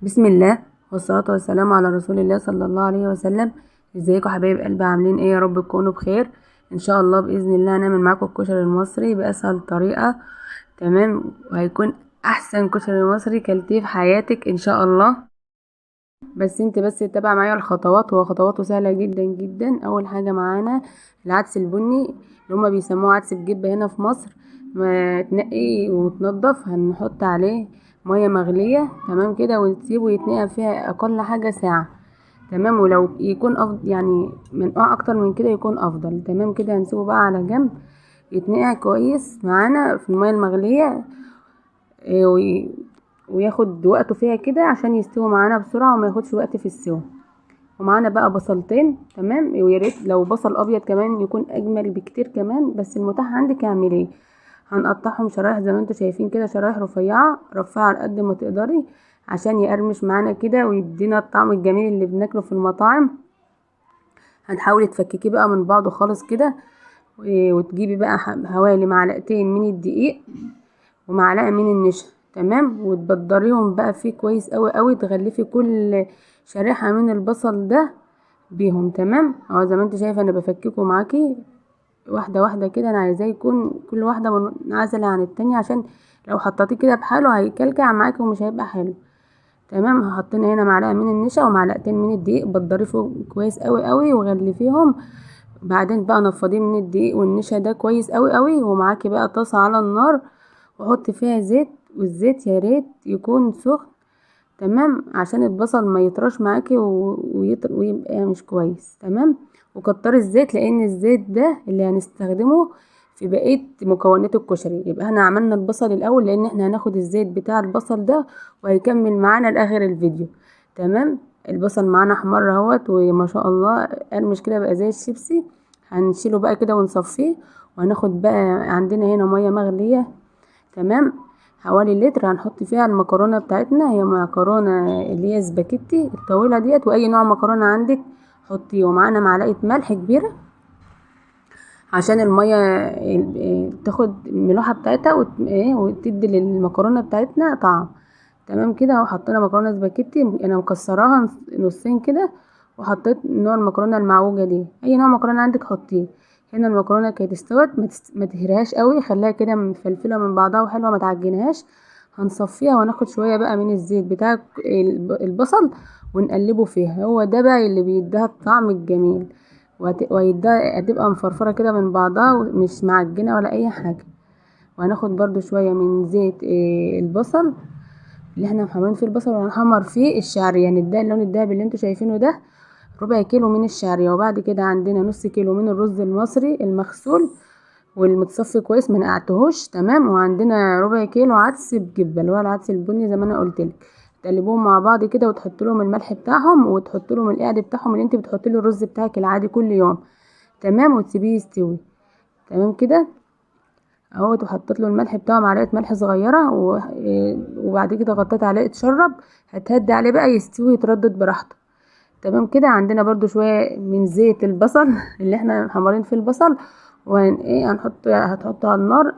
بسم الله والصلاة والسلام على رسول الله صلى الله عليه وسلم. ازيكم حبايب قلبي؟ عاملين ايه؟ يا رب تكونوا بخير ان شاء الله. باذن الله هنعمل معاكم الكشري المصري باسهل طريقة. تمام، وهيكون احسن كشري مصري كلتيه في حياتك ان شاء الله. بس تتابع معايا الخطوات، هو خطواته سهلة جدا جدا. اول حاجة معانا العدس البني اللي هما بيسموه عدس بجبة هنا في مصر. ما تنقي وتنضف، هنحط عليه مية مغلية تمام كده، ونسيبه يتنقع فيها اقل حاجة ساعة. تمام، ولو يكون افضل يعني منقوع اكتر من كده يكون افضل. تمام كده، هنسيبه بقى على جنب يتنقع كويس معانا في المية المغلية. إيه، وياخد وقته فيها كده عشان يستوي معانا بسرعة وما ياخدش وقت في السوا. ومعانا بقى بصلتين، تمام، ويا ريت لو بصل ابيض كمان يكون اجمل بكتير كمان، بس المتاح عندك اعمليه. هنقطعهم شرايح زي ما انتوا شايفين كده، شرايح رفيعة رفيعة على قد ما تقدري عشان يقرمش معانا كده ويدينا الطعم الجميل اللي بناكله في المطاعم. هنحاول تفككيه بقى من بعضه خالص كده، وتجيبي بقى حوالي معلقتين من الدقيق ومعلقه من النشا. تمام، وتبدريهم بقى فيه كويس قوي قوي، تغلفي كل شريحه من البصل ده بيهم. تمام، اهو زي ما انت شايفه انا بفككه معاكي واحده واحده كده. انا عايزاه يكون كل واحده منعزله عن التانية، عشان لو حطيتيه كده بحاله هيكلكع معاكي ومش هيبقى حلو. تمام، حطينا هنا معلقه من النشا ومعلقتين من الدقيق، بدري فوق كويس قوي قوي وغلفيهم. بعدين بقى نفضيه من الدقيق والنشا ده كويس قوي قوي، ومعاكي بقى طاسه على النار وحطي فيها زيت، والزيت يا ريت يكون سخن. تمام، عشان البصل ما يطرش معاكي ويبقى مش كويس. تمام، وكتري الزيت لان الزيت ده اللي هنستخدمه في بقية مكونات الكشري. يبقى احنا عملنا البصل الاول لان احنا هناخد الزيت بتاع البصل ده وهيكمل معانا لاخر الفيديو. تمام، البصل معانا احمر اهوت وما شاء الله قرمش كده بقى زي الشيبسي. هنشيله بقى كده ونصفيه، وهناخد بقى عندنا هنا مية مغلية. تمام، حوالي لتر هنحط فيها المكرونه بتاعتنا. هي مكرونه اللي هي سباكيتي الطويله ديت، واي نوع مكرونه عندك حطيه. ومعانا معلقه ملح كبيره عشان الميه تاخد الملوحه بتاعتها وتدي للمكرونه بتاعتنا طعم. تمام كده، وحطينا مكرونه سباكيتي انا مكسراها نصين كده، وحطيت نوع المكرونه المعوجه دي. اي نوع مكرونه عندك حطيه. هنا المكرونه كانت استوت، ما تهريهاش قوي، خليها كده مفلفله من بعضها وحلوه، ما تعجنهاش. هنصفيها وناخد شويه بقى من الزيت بتاع البصل ونقلبه فيها. هو ده بقى اللي بيديها الطعم الجميل، هتبقى مفرفره كده من بعضها ومش معجنه ولا اي حاجه. وهناخد برضو شويه من زيت البصل اللي احنا محمرين فيه البصل، وهنحمر فيه الشعريه. يعني ده اللون الدهبي اللي انتوا شايفينه ده ربع كيلو من الشعريه. وبعد كده عندنا نص كيلو من الرز المصري المغسول والمتصفي كويس ما نقعتهوش. تمام، وعندنا ربع كيلو عدس بجبه اللي هو العدس البني زي ما انا قلت لك. تقلبوهم مع بعض كده وتحط لهم الملح بتاعهم وتحط لهم القعد بتاعهم اللي انت بتحطي له الرز بتاعك العادي كل يوم. تمام، وتسيبيه يستوي. تمام كده اهو، وحطيت له الملح بتاعه معلقه ملح صغيره وبعد كده غطيت عليه اتشرب. هتهدي عليه بقى يستوي يتردد براحته. تمام كده، عندنا برضو شويه من زيت البصل اللي احنا محمرين فيه البصل، هتحطه على النار.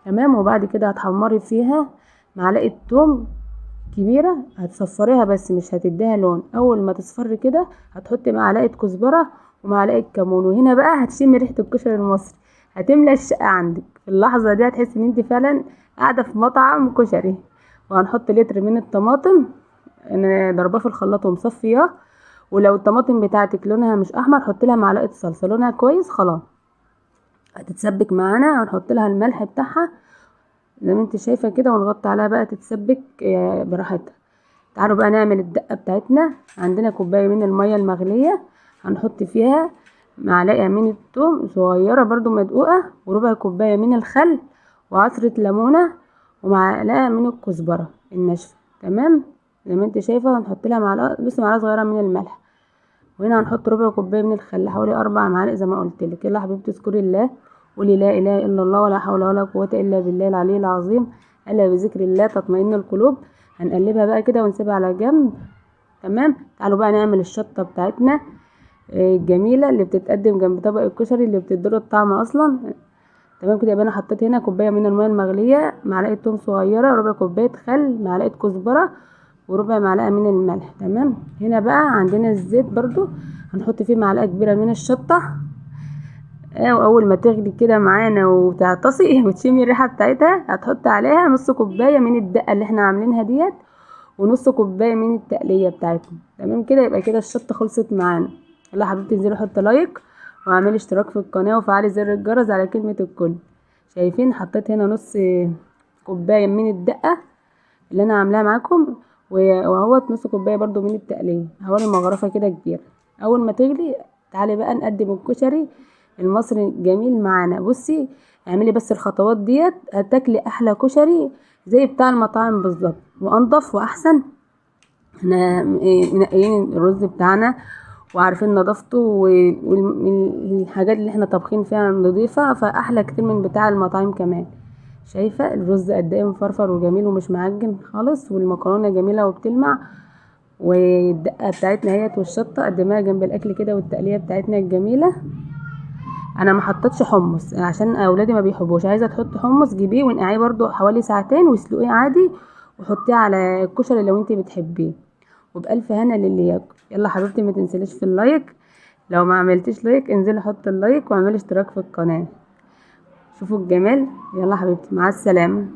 تمام، وبعد كده هتحمري فيها معلقه توم كبيره، هتصفريها بس مش هتديها لون. اول ما تصفر كده هتحطي معلقه كزبره ومعلقه كمون، وهنا بقى هتشمي ريحه الكشري المصري. هتملى الشقه عندك في اللحظه دي، هتحسي ان انت فعلا قاعده في مطعم كشري. وهنحط لتر من الطماطم انا ضرباه في الخلاط ومصفياه. ولو الطماطم بتاعتك لونها مش احمر حط لها معلقه صلصه، لونها كويس خلاص هتتسبك معانا. هنحط لها الملح بتاعها زي ما انت شايفه كده، ونغطي عليها بقى تتسبك براحتها. تعالوا بقى نعمل الدقه بتاعتنا. عندنا كوبايه من الميه المغليه، هنحط فيها معلقه من الثوم صغيره برضو مدقوقه، وربع كوبايه من الخل، وعصره ليمونه، ومعلقه من الكزبره الناشفه. تمام، زي ما انت شايفه هنحط لها معلقه صغيره من الملح. وهنا هنحط ربع كوبايه من الخل، حوالي 4 معالق زي ما قلت لك. يلا يا حبيبتي اذكري الله، قولي لا اله الا الله ولا حول ولا قوه الا بالله العلي العظيم. الا بذكر الله تطمئن القلوب. هنقلبها بقى كده ونسيبها على جنب. تمام، تعالوا بقى نعمل الشطه بتاعتنا الجميله اللي بتتقدم جنب طبق الكشري اللي بتديله الطعم اصلا. تمام كده، يبقى انا حطيت هنا كوبايه من الميه المغليه، معلقه توم صغيره، ربع كوبايه خل، معلقه كزبره، وربع معلقه من الملح. تمام. هنا بقى عندنا الزيت برضو هنحط فيه معلقه كبيره من الشطه، واول ما تغلي كده معانا وتعطسي وتشمي الريحه بتاعتها هتحط عليها نص كوبايه من الدقه اللي احنا عاملينها ديت، ونص كوبايه من التقليه بتاعتنا. تمام كده. يبقى كده الشطه خلصت معانا. يلا يا حبيبتي انزلي حطي لايك واعملي اشتراك في القناه وفعلي زر الجرس على كلمه الكل. شايفين حطيت هنا نص كوبايه من الدقه اللي انا عاملاها معاكم، وهوت نص كوبايه برضو من التقليه. حوالي مغرفه كده كبيره. اول ما تغلي تعالي بقى نقدم الكشري المصري الجميل معانا. بصي اعملي بس الخطوات ديت هتاكلي احلى كشري زي بتاع المطاعم بالظبط، وانضف واحسن. احنا منقيين الرز بتاعنا وعارفين نظافته، والحاجات اللي احنا طابخين فيها نضيفة، فاحلى كتير من بتاع المطاعم كمان. شايفة الرز قد ايه مفرفر وجميل ومش معجن خالص، والمكرونة جميلة وبتلمع، والدقة بتاعتنا اهيت والشطة قدمها جنب الاكل كده، والتقلية بتاعتنا الجميلة. انا ما حطيتش حمص عشان اولادي ما بيحبوش. عايزه تحطي حمص جيبيه ونقعيه برضو حوالي ساعتين واسلقيه عادي، وحطيه على الكشري لو انت بتحبيه. وبألف هنا للي ياكل. يلا حبيبتي ما تنسليش في اللايك، لو ما عملتيش لايك انزلي حطي اللايك واعملي اشتراك في القناه. شوفوا الجمال. يلا حبيبتي مع السلامه.